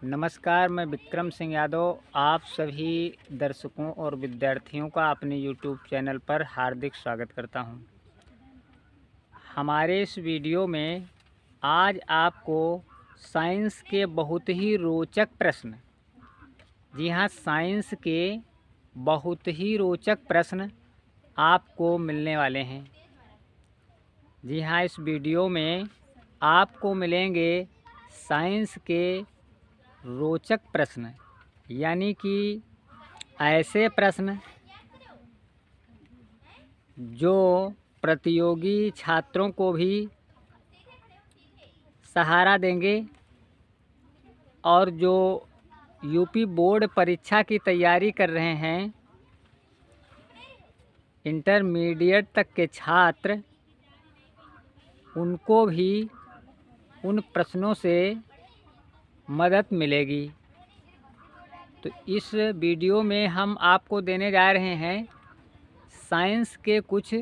नमस्कार, मैं विक्रम सिंह यादव आप सभी दर्शकों और विद्यार्थियों का अपने YouTube चैनल पर हार्दिक स्वागत करता हूं। हमारे इस वीडियो में आज आपको साइंस के बहुत ही रोचक प्रश्न, जी हाँ, साइंस के बहुत ही रोचक प्रश्न आपको मिलने वाले हैं। जी हाँ, इस वीडियो में आपको मिलेंगे साइंस के रोचक प्रश्न, यानी कि ऐसे प्रश्न जो प्रतियोगी छात्रों को भी सहारा देंगे और जो यूपी बोर्ड परीक्षा की तैयारी कर रहे हैं, इंटरमीडिएट तक के छात्र, उनको भी उन प्रश्नों से मदद मिलेगी। तो इस वीडियो में हम आपको देने जा रहे हैं साइंस के कुछ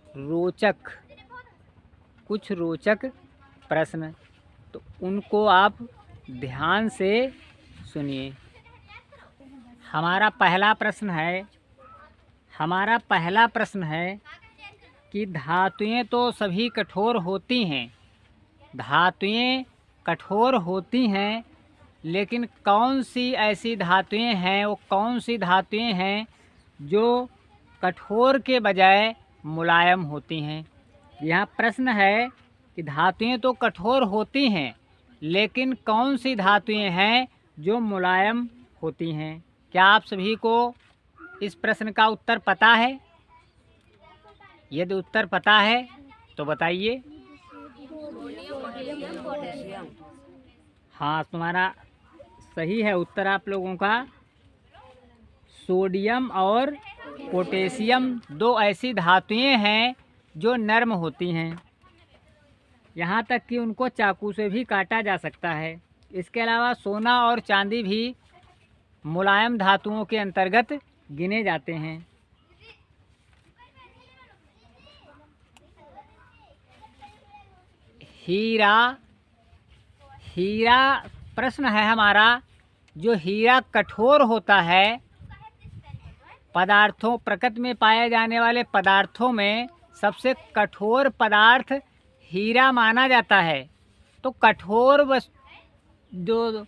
रोचक प्रश्न, तो उनको आप ध्यान से सुनिए। हमारा पहला प्रश्न है कि धातुएं तो सभी कठोर होती हैं, लेकिन कौन सी ऐसी धातुएं हैं, वो कौन सी धातुएं हैं जो कठोर के बजाय मुलायम होती हैं। यहाँ प्रश्न है कि धातुएं तो कठोर होती हैं, लेकिन कौन सी धातुएं हैं जो मुलायम होती हैं। क्या आप सभी को इस प्रश्न का उत्तर पता है? यदि उत्तर पता है तो बताइए। हाँ, तुम्हारा सही है उत्तर आप लोगों का। सोडियम और पोटेशियम दो ऐसी धातुएं हैं जो नर्म होती हैं, यहाँ तक कि उनको चाकू से भी काटा जा सकता है। इसके अलावा सोना और चांदी भी मुलायम धातुओं के अंतर्गत गिने जाते हैं। हीरा प्रश्न है हमारा। जो हीरा कठोर होता है, प्रकृति में पाए जाने वाले पदार्थों में सबसे कठोर पदार्थ हीरा माना जाता है। तो कठोर जो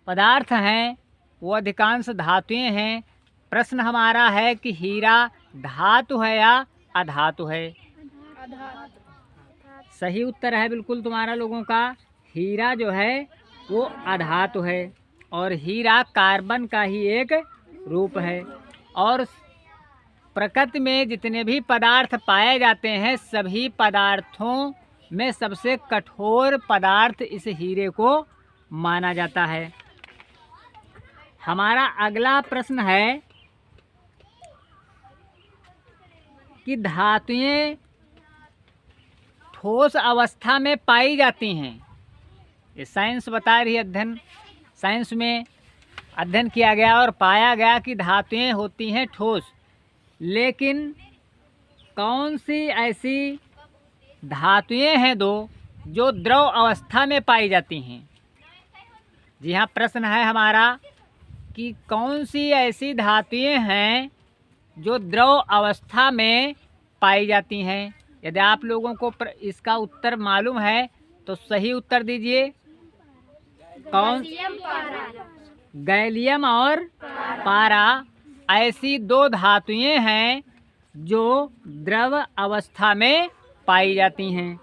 पदार्थ हैं वो अधिकांश धातुएं हैं। प्रश्न हमारा है कि हीरा धातु है या अधातु है? सही उत्तर है बिल्कुल तुम्हारा लोगों का। हीरा जो है वो अधातु है और हीरा कार्बन का ही एक रूप है। और प्रकृति में जितने भी पदार्थ पाए जाते हैं, सभी पदार्थों में सबसे कठोर पदार्थ इस हीरे को माना जाता है। हमारा अगला प्रश्न है कि धातुएं ठोस अवस्था में पाई जाती हैं। ये साइंस बता रही है, साइंस में अध्ययन किया गया और पाया गया कि धातुएं होती हैं ठोस, लेकिन कौन सी ऐसी धातुएं हैं जो द्रव अवस्था में पाई जाती हैं। जी हाँ, प्रश्न है हमारा कि कौन सी ऐसी धातुएं हैं जो द्रव अवस्था में पाई जाती हैं। यदि आप लोगों को इसका उत्तर मालूम है तो सही उत्तर दीजिए। कौन? गैलियम और पारा ऐसी दो धातुएं हैं जो द्रव अवस्था में पाई जाती हैं।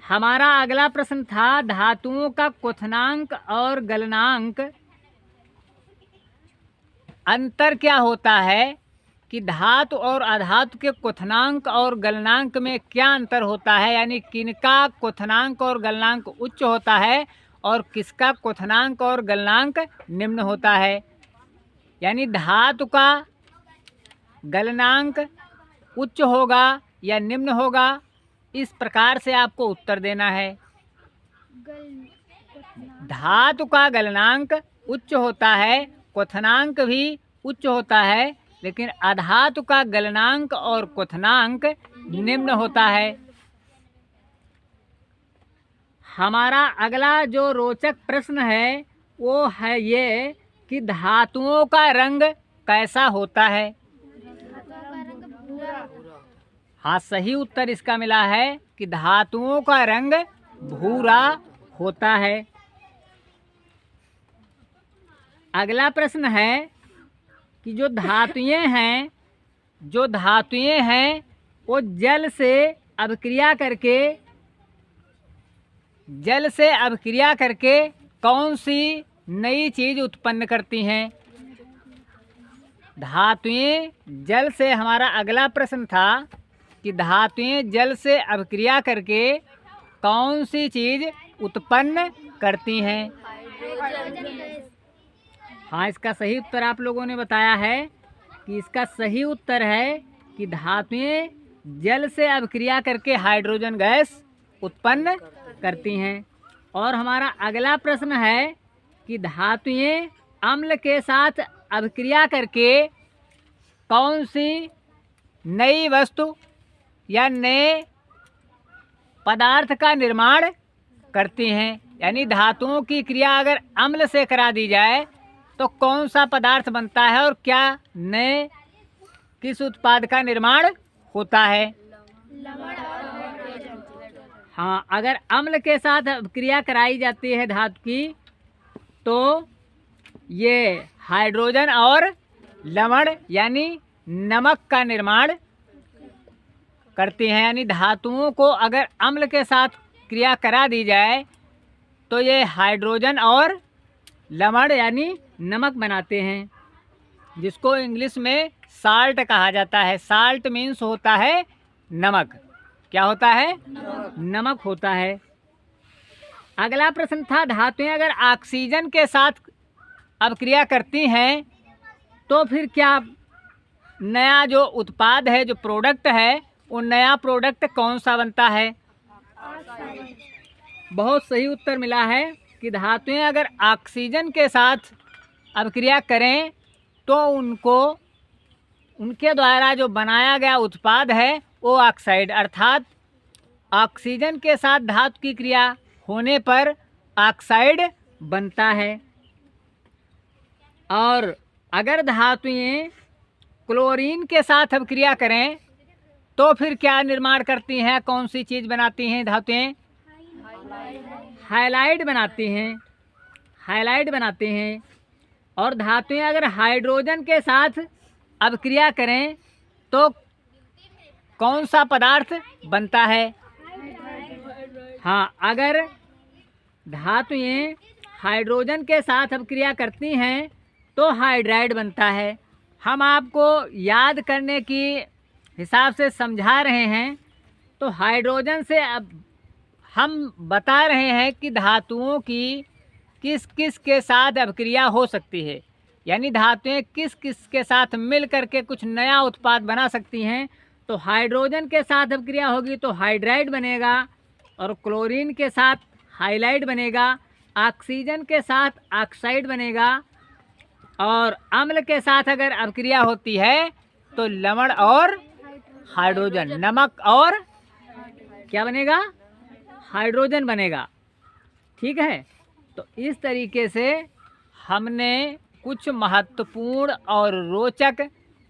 हमारा अगला प्रश्न था धातुओं का क्वथनांक और गलनांक अंतर क्या होता है, कि धातु और अधातु के क्वथनांक और गलनांक में क्या अंतर होता है, यानी किनका क्वथनांक और गलनांक उच्च होता है और किसका क्वथनांक और गलनांक निम्न होता है। यानी धातु का गलनांक उच्च होगा या निम्न होगा, इस प्रकार से आपको उत्तर देना है। धातु का गलनांक उच्च होता है, क्वथनांक भी उच्च होता है, लेकिन अधातु का गलनांक और क्वथनांक निम्न होता है। हमारा अगला जो रोचक प्रश्न है वो है ये कि धातुओं का रंग कैसा होता है। हाँ, सही उत्तर इसका मिला है कि धातुओं का रंग भूरा होता है। अगला प्रश्न है कि जो धातुएं हैं वो जल से अभिक्रिया करके कौन सी नई चीज उत्पन्न करती हैं। धातुएं जल से, हमारा अगला प्रश्न था कि धातुएं जल से अभिक्रिया करके कौन सी चीज उत्पन्न करती हैं। हाँ, इसका सही उत्तर आप लोगों ने बताया है कि इसका सही उत्तर है कि धातुएं जल से अभिक्रिया करके हाइड्रोजन गैस उत्पन्न करती हैं। और हमारा अगला प्रश्न है कि धातुएं अम्ल के साथ अभिक्रिया करके कौन सी नई वस्तु या नए पदार्थ का निर्माण करती हैं। यानी धातुओं की क्रिया अगर अम्ल से करा दी जाए तो कौन सा पदार्थ बनता है और क्या नए किस उत्पाद का निर्माण होता है। हाँ, अगर अम्ल के साथ क्रिया कराई जाती है धातु की तो ये हाइड्रोजन और लवण यानी नमक का निर्माण करती हैं। यानी धातुओं को अगर अम्ल के साथ क्रिया करा दी जाए तो ये हाइड्रोजन और लवण यानी नमक बनाते हैं, जिसको इंग्लिश में साल्ट कहा जाता है। साल्ट मीन्स होता है नमक। क्या होता है? नमक होता है। अगला प्रश्न था धातुएं अगर ऑक्सीजन के साथ अभिक्रिया करती हैं तो फिर क्या नया जो उत्पाद है, जो प्रोडक्ट है, वो नया प्रोडक्ट कौन सा बनता है। बहुत सही उत्तर मिला है कि धातुएं अगर ऑक्सीजन के साथ अभिक्रिया करें तो उनके द्वारा जो बनाया गया उत्पाद है वो ऑक्साइड, अर्थात ऑक्सीजन के साथ धातु की क्रिया होने पर ऑक्साइड बनता है। और अगर धातुएं क्लोरीन के साथ अभिक्रिया करें तो फिर क्या निर्माण करती हैं, कौन सी चीज़ बनाती हैं धातुएं? हाइलाइड बनाते हैं। और धातुएं अगर हाइड्रोजन के साथ अभिक्रिया करें तो कौन सा पदार्थ बनता है। हाँ, अगर धातुएं हाइड्रोजन के साथ अभिक्रिया करती हैं तो हाइड्राइड बनता है। हम आपको याद करने की हिसाब से समझा रहे हैं, तो हाइड्रोजन से अब हम बता रहे हैं कि धातुओं की किस किस के साथ अभिक्रिया हो सकती है, यानी धातुएं किस किस के साथ मिल करके कुछ नया उत्पाद बना सकती हैं। तो हाइड्रोजन के साथ अभिक्रिया होगी तो हाइड्राइड बनेगा, और क्लोरीन के साथ हाइलाइड बनेगा, ऑक्सीजन के साथ ऑक्साइड बनेगा, और अम्ल के साथ अगर अभिक्रिया होती है तो लवण और हाइड्रोजन, नमक और क्या बनेगा? हाइड्रोजन बनेगा। ठीक है, तो इस तरीके से हमने कुछ महत्वपूर्ण और रोचक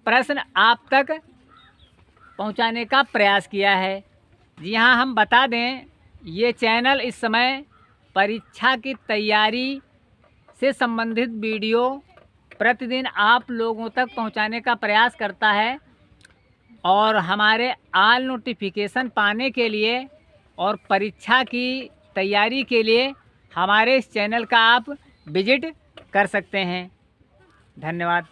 प्रश्न आप तक पहुंचाने का प्रयास किया है। जी हाँ, हम बता दें, ये चैनल इस समय परीक्षा की तैयारी से संबंधित वीडियो प्रतिदिन आप लोगों तक पहुंचाने का प्रयास करता है, और हमारे ऑल नोटिफिकेशन पाने के लिए और परीक्षा की तैयारी के लिए हमारे इस चैनल का आप विजिट कर सकते हैं। धन्यवाद।